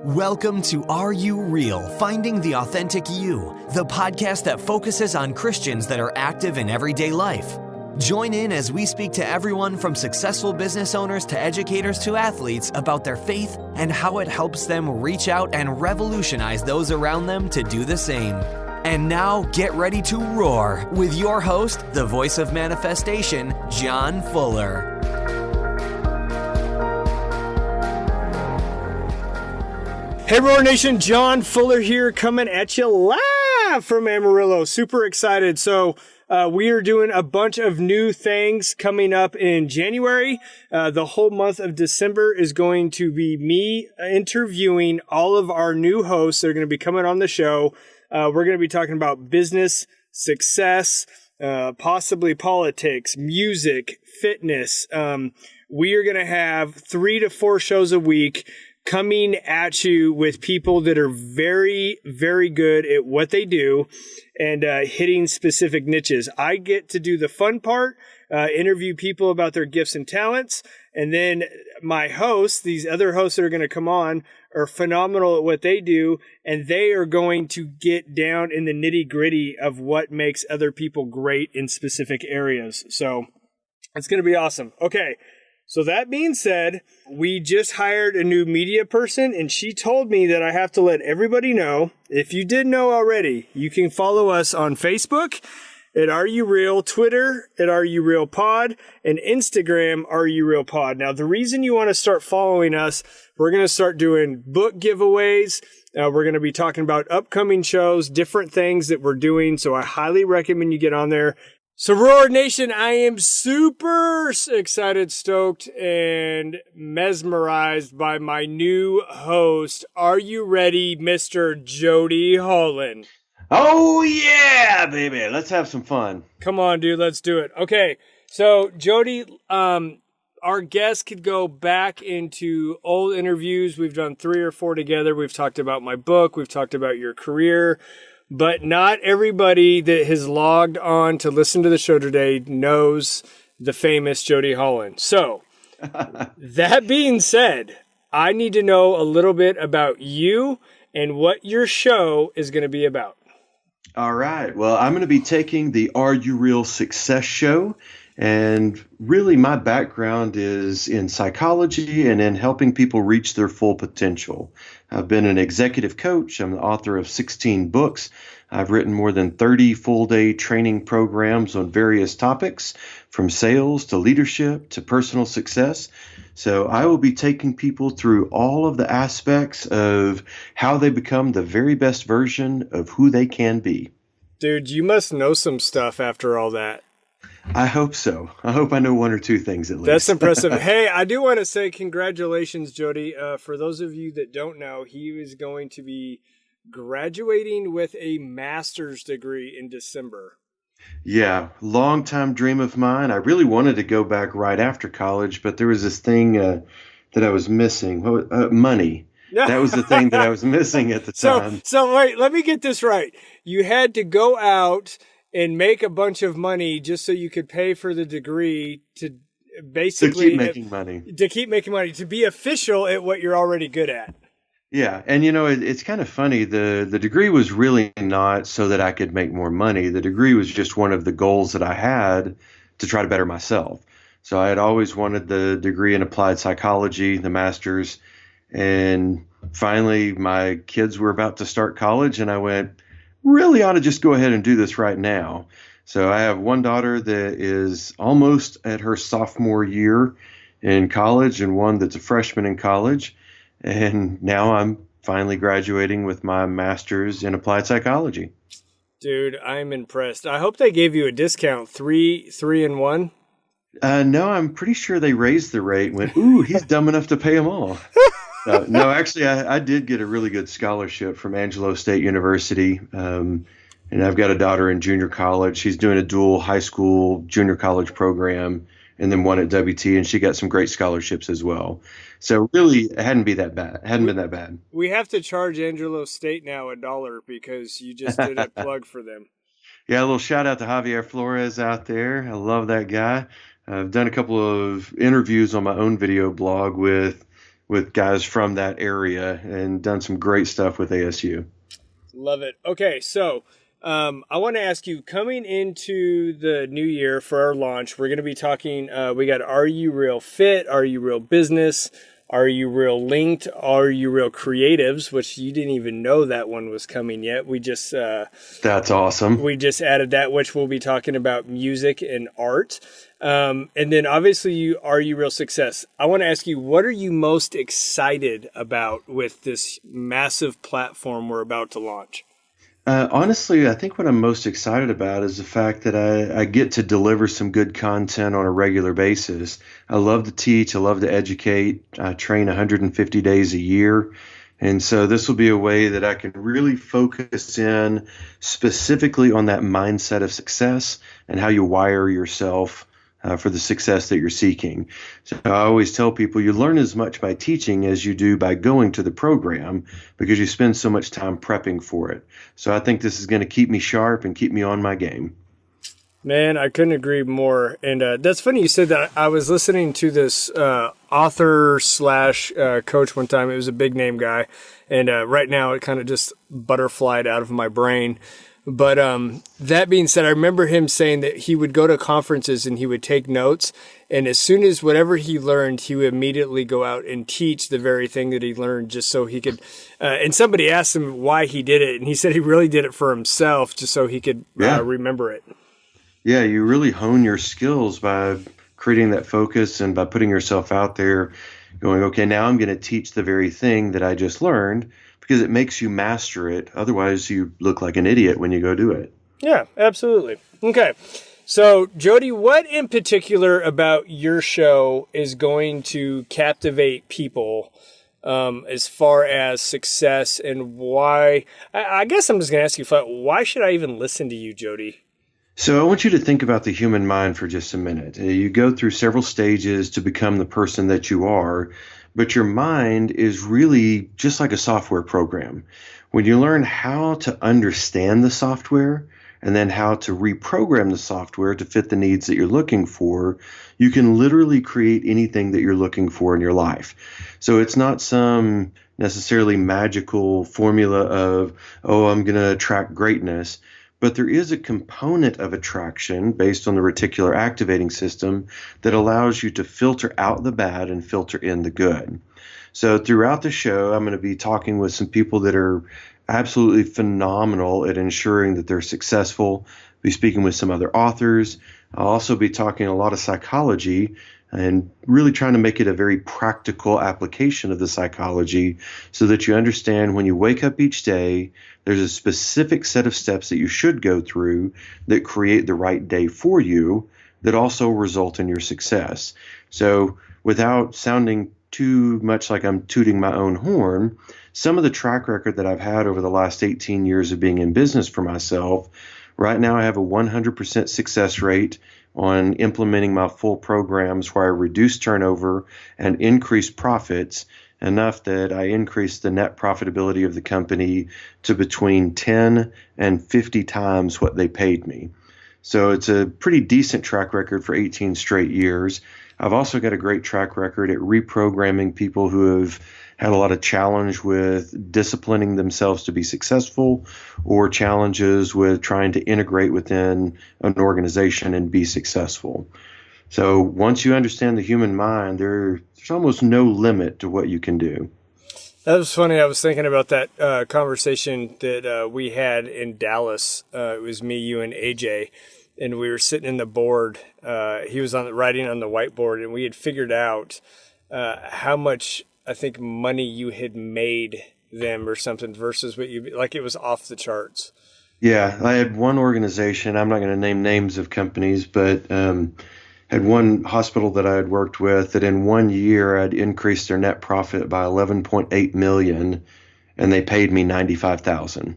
Welcome to Are You Real? Finding the Authentic You, the podcast that focuses on Christians that are active in everyday life. Join in as we speak to everyone from successful business owners to educators to athletes about their faith and how it helps them reach out and revolutionize those around them to do the same. And now, get ready to roar with your host, the voice of manifestation, John Fuller. Hey, Roar Nation, John Fuller here coming at you live from Amarillo. Super excited. So we are doing a bunch of new things coming up in January. The whole month of December is going to be me interviewing all of our new hosts that are going to be coming on the show. We're going to be talking about business, success, possibly politics, music, fitness. We are going to have 3 to 4 shows a week coming at you with people that are very, very good at what they do and hitting specific niches. I get to do the fun part, interview people about their gifts and talents. And then my hosts, these other hosts that are going to come on, are phenomenal at what they do. And they are going to get down in the nitty gritty of what makes other people great in specific areas. So it's going to be awesome. Okay. So that being said, we just hired a new media person, and she told me that I have to let everybody know. If you didn't know already, you can follow us on Facebook at Are You Real, Twitter at Are You Real Pod, and Instagram Are You Real Pod. Now, the reason you want to start following us, we're going to start doing book giveaways. We're going to be talking about upcoming shows, different things that we're doing. So I highly recommend you get on there. So Roar Nation, I am super excited, stoked, and mesmerized by my new host. Are you ready, Mr. Jody Holland? Oh yeah, baby. Let's have some fun. Come on, dude. Let's do it. Okay. So Jody, our guests could go back into old interviews. We've done 3 or 4 together. We've talked about my book. We've talked about your career. But not everybody that has logged on to listen to the show today knows the famous Jody Holland. So, that being said, I need to know a little bit about you and what your show is going to be about. All right. Well, I'm going to be taking the Are You Real Success Show. And really, my background is in psychology and in helping people reach their full potential. I've been an executive coach. I'm the author of 16 books. I've written more than 30 full-day training programs on various topics, from sales to leadership to personal success. So I will be taking people through all of the aspects of how they become the very best version of who they can be. Dude, you must know some stuff after all that. I hope so. I hope I know 1 or 2 things at least. That's impressive. Hey, I do want to say congratulations, Jody. For those of you that don't know, he is going to be graduating with a master's degree in December. Yeah, long-time dream of mine. I really wanted to go back right after college, but there was this thing that I was missing. Money. That was the thing that I was missing at the time. So wait, let me get this right. You had to go out and make a bunch of money just so you could pay for the degree to basically to keep making money, to be official at what you're already good at. Yeah. And it's kind of funny. The degree was really not so that I could make more money. The degree was just one of the goals that I had to try to better myself. So I had always wanted the degree in applied psychology, the master's, and finally my kids were about to start college and I went, really ought to just go ahead and do this right now. So I have one daughter that is almost at her sophomore year in college and one that's a freshman in college. And now I'm finally graduating with my master's in applied psychology. Dude, I'm impressed. I hope they gave you a discount, 3 and 1. No, I'm pretty sure they raised the rate. Went, ooh, he's dumb enough to pay them all. No, actually, I did get a really good scholarship from Angelo State University. And I've got a daughter in junior college. She's doing a dual high school, junior college program, and then one at WT, and she got some great scholarships as well. So really, it hadn't been that bad. We have to charge Angelo State now $1 because you just did a plug for them. Yeah, a little shout out to Javier Flores out there. I love that guy. I've done a couple of interviews on my own video blog with with guys from that area and done some great stuff with ASU. Love it. Okay, so I want to ask you, coming into the new year for our launch, we're going to be talking, we got Are You Real Fit? Are You Real Business? Are You Real Linked? Are You Real Creatives? Which you didn't even know that one was coming yet. We just That's awesome. we just added that, which we'll be talking about music and art. And then obviously Are You Real Success? I want to ask you, what are you most excited about with this massive platform we're about to launch? Honestly, I think what I'm most excited about is the fact that I get to deliver some good content on a regular basis. I love to teach. I love to educate. I train 150 days a year. And so this will be a way that I can really focus in specifically on that mindset of success and how you wire yourself for the success that you're seeking. So I always tell people you learn as much by teaching as you do by going to the program because you spend so much time prepping for it. So I think this is going to keep me sharp and keep me on my game. Man, I couldn't agree more. And that's funny you said that. I was listening to this author slash coach one time. It was a big name guy. And right now it kind of just butterflied out of my brain. But that being said, I remember him saying that he would go to conferences and he would take notes. And as soon as whatever he learned, he would immediately go out and teach the very thing that he learned just so he could. And somebody asked him why he did it. And he said he really did it for himself just so he could remember it. Yeah, you really hone your skills by creating that focus and by putting yourself out there going, okay, now I'm going to teach the very thing that I just learned because it makes you master it. Otherwise, you look like an idiot when you go do it. Yeah, absolutely. Okay. So, Jody, what in particular about your show is going to captivate people as far as success and why? I guess I'm just going to ask you flat, why should I even listen to you, Jody? So I want you to think about the human mind for just a minute. You go through several stages to become the person that you are, but your mind is really just like a software program. When you learn how to understand the software and then how to reprogram the software to fit the needs that you're looking for, you can literally create anything that you're looking for in your life. So it's not some necessarily magical formula of, oh, I'm going to attract greatness. But there is a component of attraction based on the reticular activating system that allows you to filter out the bad and filter in the good. So throughout the show, I'm going to be talking with some people that are absolutely phenomenal at ensuring that they're successful. I'll be speaking with some other authors. I'll also be talking a lot of psychology and really trying to make it a very practical application of the psychology so that you understand when you wake up each day, there's a specific set of steps that you should go through that create the right day for you that also result in your success. So without sounding too much like I'm tooting my own horn, some of the track record that I've had over the last 18 years of being in business for myself, right now I have a 100% success rate on implementing my full programs where I reduce turnover and increase profits enough that I increase the net profitability of the company to between 10 and 50 times what they paid me. So it's a pretty decent track record for 18 straight years. I've also got a great track record at reprogramming people who have had a lot of challenge with disciplining themselves to be successful or challenges with trying to integrate within an organization and be successful. So once you understand the human mind, there's almost no limit to what you can do. That was funny. I was thinking about that conversation that we had in Dallas. It was me, you, and AJ, and we were sitting in the board. He was writing on the whiteboard, and we had figured out how much, I think, money you had made them or something versus what you, like, it was off the charts. Yeah, I had one organization, I'm not going to name names of companies, but had one hospital that I had worked with that in 1 year I'd increased their net profit by 11.8 million, and they paid me 95,000.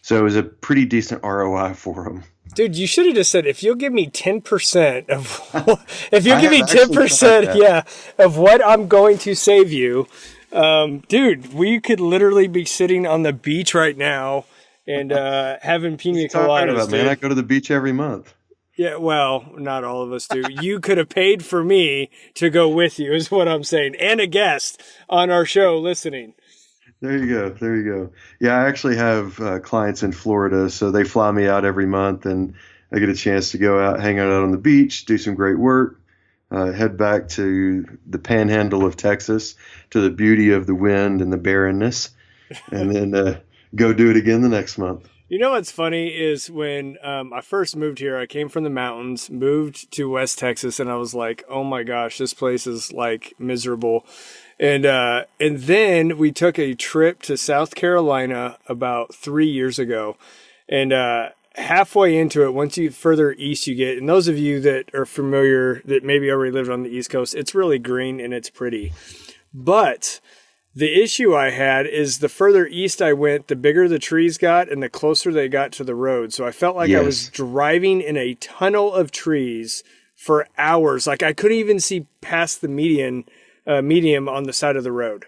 So it was a pretty decent ROI for them. Dude, you should have just said, if you'll give me 10% of, if you'll give me 10%, of what I'm going to save you, dude, we could literally be sitting on the beach right now and having pina coladas. Man, I go to the beach every month. Yeah, well, not all of us do. You could have paid for me to go with you, is what I'm saying, and a guest on our show listening. There you go. There you go. Yeah, I actually have clients in Florida, so they fly me out every month, and I get a chance to go out, hang out on the beach, do some great work, head back to the panhandle of Texas, to the beauty of the wind and the barrenness, and then go do it again the next month. You know what's funny is when I first moved here, I came from the mountains, moved to West Texas, and I was like, oh my gosh, this place is like miserable. And then we took a trip to South Carolina about 3 years ago. And halfway into it, once you further east you get, and those of you that are familiar, that maybe already lived on the East Coast, it's really green and it's pretty. But the issue I had is the further east I went, the bigger the trees got and the closer they got to the road. So I felt like I was driving in a tunnel of trees for hours. Like I couldn't even see past the medium on the side of the road.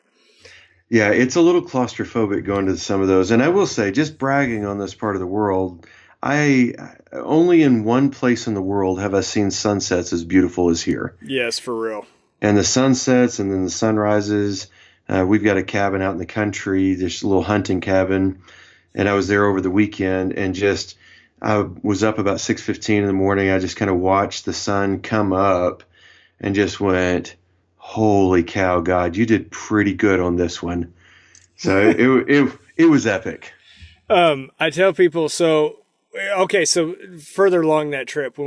Yeah, it's a little claustrophobic going to some of those. And I will say, just bragging on this part of the world, I only in one place in the world have I seen sunsets as beautiful as here. Yes, for real. And the sunsets and then the sunrises. We've got a cabin out in the country, this little hunting cabin, and I was there over the weekend, and I was up about 6:15 in the morning. I just kind of watched the sun come up and just went, holy cow, God, you did pretty good on this one. So it was epic. I tell people, so further along that trip,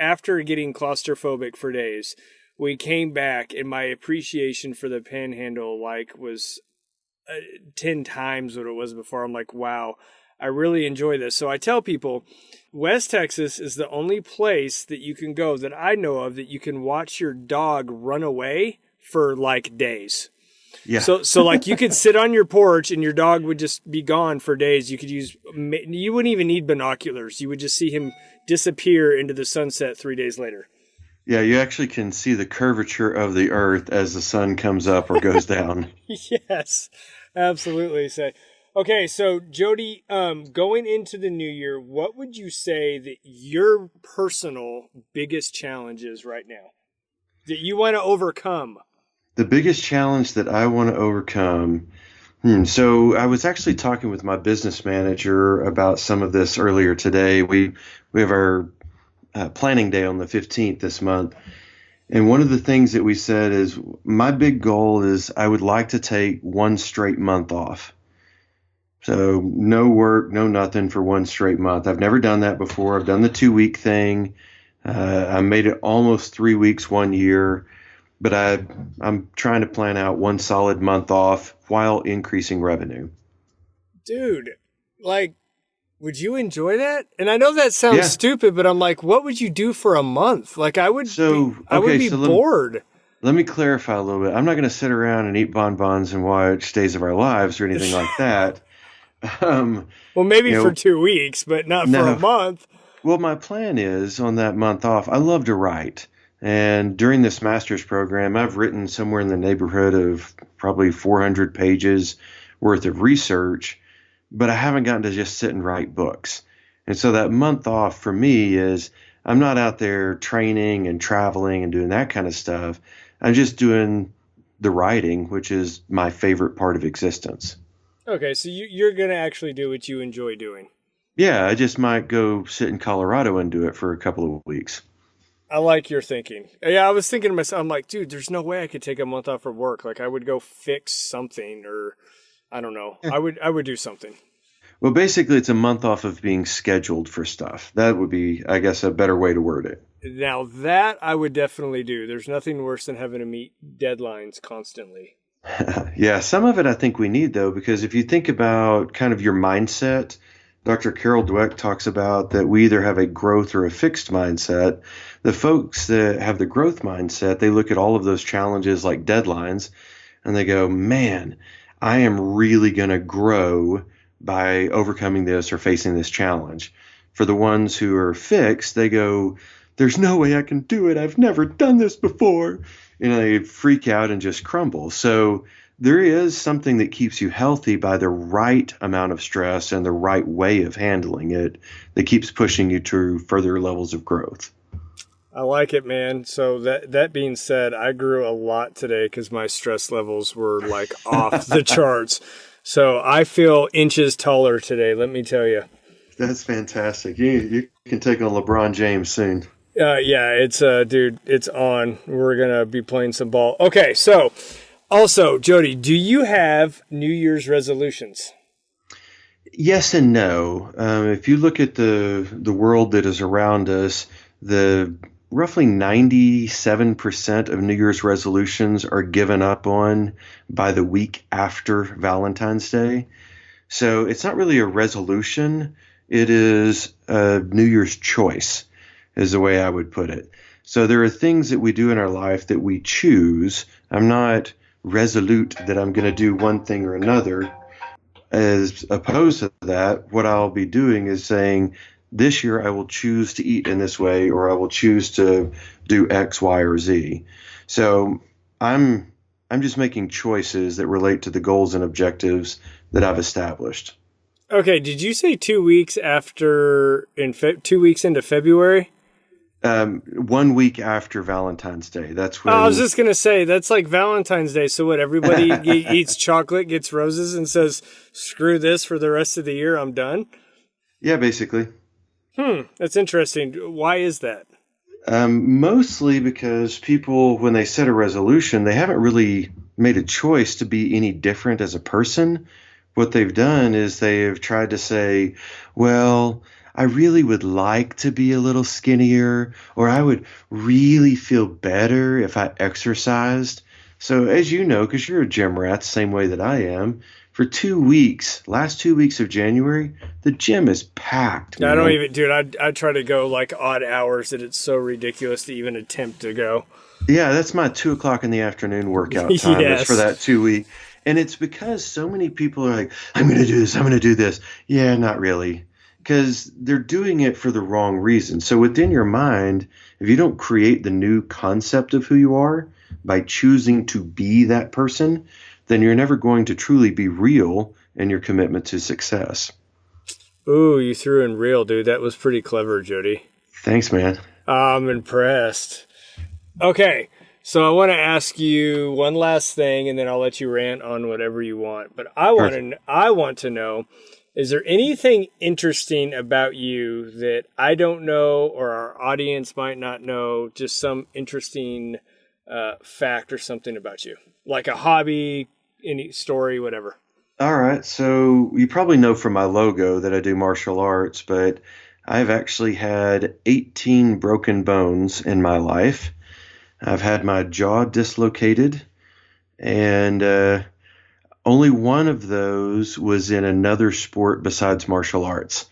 after getting claustrophobic for days, we came back and my appreciation for the panhandle was 10 times what it was before. I'm like, wow, I really enjoy this. So I tell people West Texas is the only place that you can go that I know of that you can watch your dog run away for like days. Yeah. So like you could sit on your porch and your dog would just be gone for days. You wouldn't even need binoculars. You would just see him disappear into the sunset 3 days later. Yeah, you actually can see the curvature of the earth as the sun comes up or goes down. Yes, absolutely. So Jody, going into the new year, what would you say that your personal biggest challenge is right now that you want to overcome? The biggest challenge that I want to overcome. So I was actually talking with my business manager about some of this earlier today. We have our planning day on the 15th this month. And one of the things that we said is my big goal is I would like to take one straight month off. So no work, no nothing for one straight month. I've never done that before. I've done the 2-week thing. I made it almost 3 weeks 1 year, but I'm trying to plan out one solid month off while increasing revenue. Dude, would you enjoy that? And I know that sounds stupid, but I'm like, what would you do for a month? Like I would be bored. Let me clarify a little bit. I'm not going to sit around and eat bonbons and watch Days of Our Lives or anything like that. Well, maybe for 2 weeks, but not for a month. Well, my plan is on that month off, I love to write. And during this master's program, I've written somewhere in the neighborhood of probably 400 pages worth of research, but I haven't gotten to just sit and write books. And so that month off for me is I'm not out there training and traveling and doing that kind of stuff. I'm just doing the writing, which is my favorite part of existence. Okay, so you're going to actually do what you enjoy doing. Yeah, I just might go sit in Colorado and do it for a couple of weeks. I like your thinking. Yeah, I was thinking to myself, I'm like, dude, there's no way I could take a month off from work. Like I would go fix something or I don't know. I would do something. Well, basically, it's a month off of being scheduled for stuff. That would be, I guess, a better way to word it. Now, that I would definitely do. There's nothing worse than having to meet deadlines constantly. Yeah, some of it I think we need, though, because if you think about kind of your mindset, Dr. Carol Dweck talks about that we either have a growth or a fixed mindset. The folks that have the growth mindset, they look at all of those challenges like deadlines, and they go, man, I am really going to grow by overcoming this or facing this challenge. For the ones who are fixed, they go, there's no way I can do it. I've never done this before. They freak out and just crumble. So there is something that keeps you healthy by the right amount of stress and the right way of handling it that keeps pushing you to further levels of growth. I like it, man. So that being said, I grew a lot today because my stress levels were like off the charts. So I feel inches taller today, let me tell you. That's fantastic. You can take on LeBron James soon. Yeah, it's dude, it's on. We're gonna be playing some ball. Okay, so also, Jody, do you have New Year's resolutions? Yes and no. If you look at the world that is around us, the roughly 97% of New Year's resolutions are given up on by the week after Valentine's Day. So it's not really a resolution. It is a New Year's choice, is the way I would put it. So there are things that we do in our life that we choose. I'm not resolute that I'm going to do one thing or another. As opposed to that, what I'll be doing is saying, this year I will choose to eat in this way, or I will choose to do X, Y, or Z. So I'm just making choices that relate to the goals and objectives that I've established. Okay, did you say 2 weeks after 2 weeks into February? 1 week after Valentine's Day. That's when I was just gonna say that's like Valentine's Day. So what? Everybody eats chocolate, gets roses, and says, "Screw this for the rest of the year. I'm done." Yeah, basically. That's interesting. Why is that? Mostly because people, when they set a resolution, they haven't really made a choice to be any different as a person. What they've done is they have tried to say, well, I really would like to be a little skinnier, or I would really feel better if I exercised. So as you know, because you're a gym rat the same way that I am, for 2 weeks, last 2 weeks of January, the gym is packed. I don't even, dude, I try to go like odd hours that it's so ridiculous to even attempt to go. Yeah, that's my 2:00 in the afternoon workout time. Yes. Is for that 2 week. And it's because so many people are like, I'm going to do this, I'm going to do this. Yeah, not really. Because they're doing it for the wrong reason. So within your mind, if you don't create the new concept of who you are by choosing to be that person, then you're never going to truly be real in your commitment to success. Ooh, you threw in real, dude. That was pretty clever, Jody. Thanks, man. I'm impressed. Okay, so I want to ask you one last thing, and then I'll let you rant on whatever you want. But I want to know, is there anything interesting about you that I don't know or our audience might not know? Just some interesting fact or something about you, like a hobby, any story, whatever. All right. So you probably know from my logo that I do martial arts, but I've actually had 18 broken bones in my life. I've had my jaw dislocated, and only one of those was in another sport besides martial arts.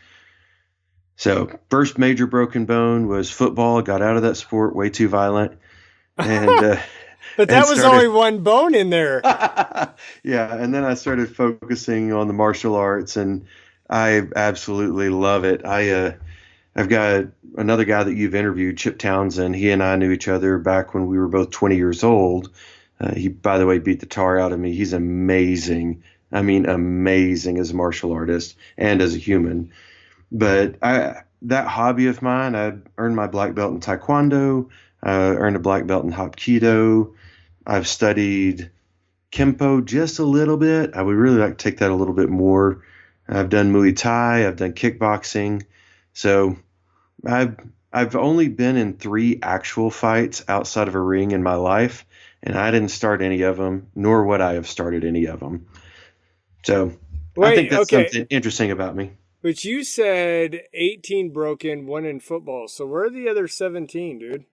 So first major broken bone was football. Got out of that sport, way too violent. And but that was only one bone in there. Yeah, and then I started focusing on the martial arts, and I absolutely love it. I've got another guy that you've interviewed, Chip Townsend. He and I knew each other back when we were both 20 years old. He, by the way, beat the tar out of me. He's amazing. I mean, amazing as a martial artist and as a human. But that hobby of mine, I earned my black belt in Taekwondo. I earned a black belt in Hapkido. I've studied Kempo just a little bit. I would really like to take that a little bit more. I've done Muay Thai. I've done kickboxing. So I've only been in 3 actual fights outside of a ring in my life, and I didn't start any of them, nor would I have started any of them. So I think that's something interesting about me. But you said 18 broken, 1 in football. So where are the other 17, dude?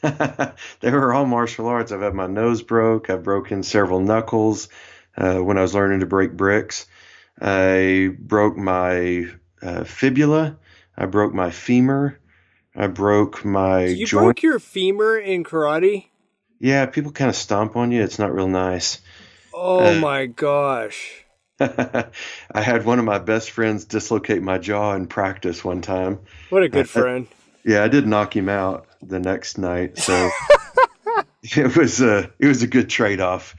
They were all martial arts. I've had my nose broke. I've broken several knuckles when I was learning to break bricks. I broke my fibula. I broke my femur. I broke my joint. You broke your femur in karate? Yeah, people kind of stomp on you. It's not real nice. Oh my gosh. I had one of my best friends dislocate my jaw in practice one time. What a good friend. Yeah, I did knock him out the next night. So it was a good trade-off.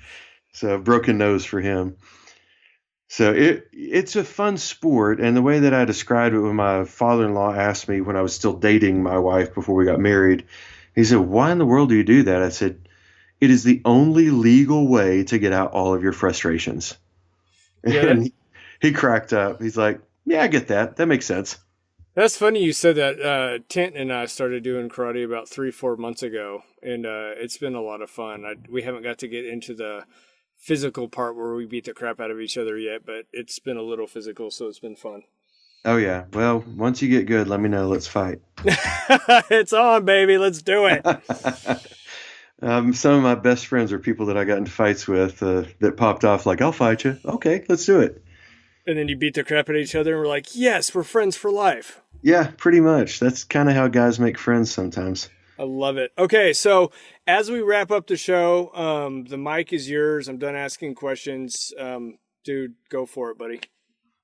So broken nose for him. So it's a fun sport, and the way that I described it when my father-in-law asked me when I was still dating my wife before we got married, he said, "Why in the world do you do that?" I said, "It is the only legal way to get out all of your frustrations." Yeah, And he cracked up. He's like, "Yeah, I get that. That makes sense." that's funny you said that. Tint and I started doing karate about 3-4 months ago, and it's been a lot of fun. We haven't got to get into the physical part where we beat the crap out of each other yet, but it's been a little physical, so it's been fun. Oh yeah. Well, once you get good, let me know. Let's fight. It's on, baby. Let's do it. Some of my best friends are people that I got into fights with that popped off like, "I'll fight you." Okay, let's do it. And then you beat the crap at each other, and we're like, yes, we're friends for life. Yeah, pretty much. That's kind of how guys make friends sometimes. I love it. Okay, so as we wrap up the show, the mic is yours. I'm done asking questions. Dude, go for it, buddy.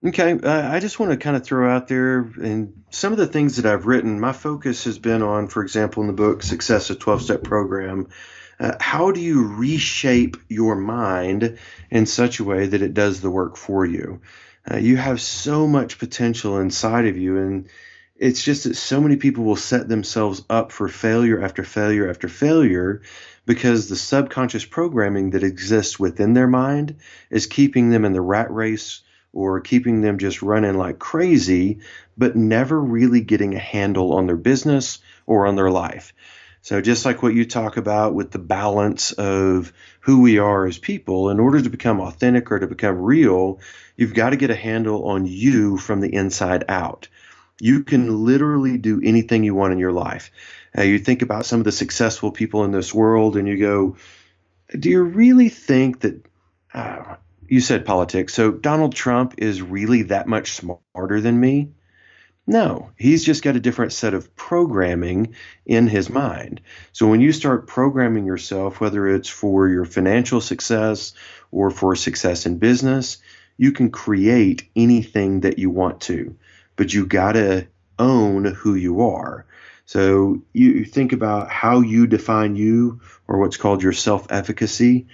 Okay, I just want to kind of throw out there, and some of the things that I've written, my focus has been on, for example, in the book, Success, a 12-Step Program. How do you reshape your mind in such a way that it does the work for you? You have so much potential inside of you, and it's just that so many people will set themselves up for failure after failure after failure because the subconscious programming that exists within their mind is keeping them in the rat race or keeping them just running like crazy, but never really getting a handle on their business or on their life. So just like what you talk about with the balance of who we are as people, in order to become authentic or to become real, you've got to get a handle on you from the inside out. You can literally do anything you want in your life. You think about some of the successful people in this world and you go, do you really think that, you said politics, so Donald Trump is really that much smarter than me? No, he's just got a different set of programming in his mind. So when you start programming yourself, whether it's for your financial success or for success in business, you can create anything that you want to, but you got to own who you are. So you think about how you define you, or what's called your self-efficacy.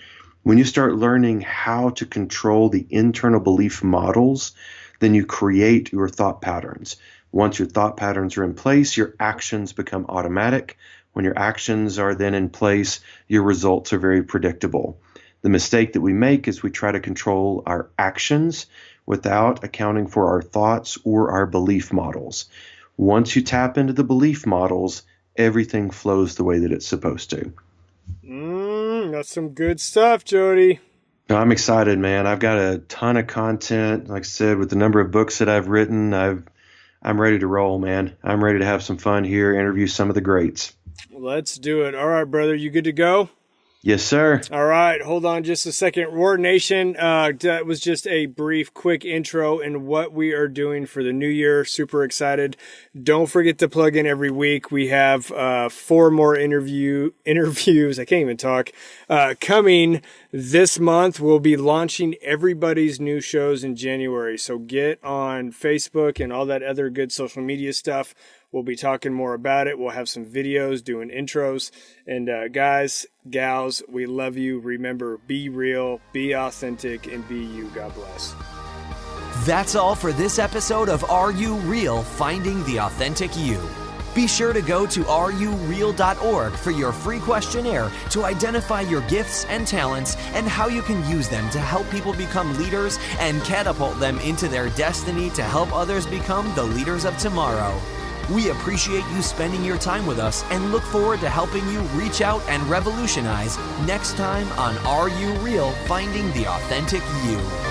When you start learning how to control the internal belief models, then you create your thought patterns. Once your thought patterns are in place, your actions become automatic. When your actions are then in place, your results are very predictable. The mistake that we make is we try to control our actions without accounting for our thoughts or our belief models. Once you tap into the belief models, everything flows the way that it's supposed to. That's some good stuff, Jody. I'm excited, man. I've got a ton of content. Like I said, with the number of books that I've written, I'm ready to roll, man. I'm ready to have some fun here, interview some of the greats. Let's do it. All right, brother. You good to go? Yes, sir. All right. Hold on just a second. Roar Nation, that was just a brief, quick intro in what we are doing for the new year. Super excited. Don't forget to plug in every week. We have 4 more interviews. I can't even talk. Coming this month. We'll be launching everybody's new shows in January. So get on Facebook and all that other good social media stuff. We'll be talking more about it. We'll have some videos doing intros. And guys, gals, we love you. Remember, be real, be authentic, and be you. God bless. That's all for this episode of Are You Real? Finding the Authentic You. Be sure to go to areyoureal.org for your free questionnaire to identify your gifts and talents and how you can use them to help people become leaders and catapult them into their destiny to help others become the leaders of tomorrow. We appreciate you spending your time with us and look forward to helping you reach out and revolutionize next time on Are You Real? Finding the Authentic You.